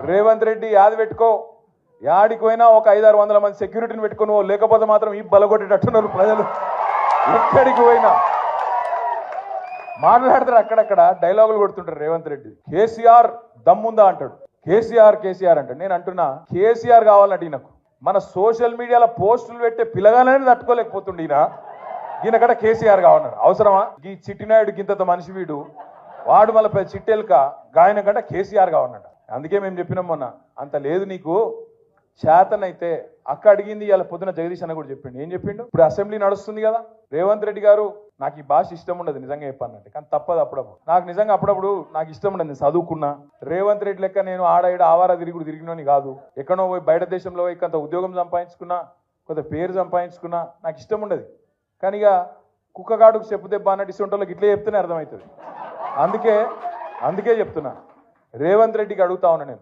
రేవంత్ రెడ్డి యాది పెట్టుకో, యాడికి పోయినా ఒక 500-600 మంది సెక్యూరిటీని పెట్టుకుని లేకపోతే మాత్రం ఈ బలగొట్టేటట్టున్నారు ప్రజలు. ఎక్కడికి పోయినా మాట్లాడతారు, అక్కడక్కడ డైలాగులు కొడుతుంటారు రేవంత్ రెడ్డి. కేసీఆర్ దమ్ముందా అంటాడు, కేసీఆర్ అంటాడు. నేను అంటున్నా కేసీఆర్ కావాలంటే ఈయనకు మన సోషల్ మీడియాలో పోస్టులు పెట్టే పిల్లగానే తట్టుకోలేకపోతుండే ఈయనకడ కేసీఆర్ కావాలన్నాడు. అవసరమా? ఈ చిట్టినాయుడు గింత మనిషి వీడు, వాడు మళ్ళీ చిట్టెలుక గాయన కంటే కేసీఆర్ కావాలన్నాడు. అందుకే మేము చెప్పినాం మొన్న, అంత లేదు నీకు చేతనైతే అక్క అడిగింది. ఇలా పొద్దున జగదీష్ అన్న కూడా చెప్పిండు. ఏం చెప్పిండు? ఇప్పుడు అసెంబ్లీ నడుస్తుంది కదా, రేవంత్ రెడ్డి గారు నాకు ఈ భాష ఇష్టం ఉండదు నిజంగా చెప్పానంటే, కానీ తప్పదు అప్పుడప్పుడు. నాకు నిజంగా అప్పుడప్పుడు నాకు ఇష్టం ఉండదు. నేను చదువుకున్నా రేవంత్ రెడ్డి లెక్క నేను ఆడ ఆవారా తిరిగినోని కాదు. ఎక్కడో పోయి బయట దేశంలో పోయి కొంత ఉద్యోగం సంపాదించుకున్నా, కొంత పేరు సంపాదించుకున్నా, నాకు ఇష్టం ఉండదు. కానీ ఇక కుక్కగాడుకు చెప్పు దెబ్బ అన్నట్టు ఇస్తుంటోళ్ళకి ఇట్లే చెప్తేనే అర్థమవుతుంది. అందుకే చెప్తున్నా, రేవంత్ రెడ్డికి అడుగుతా ఉన్నా నేను.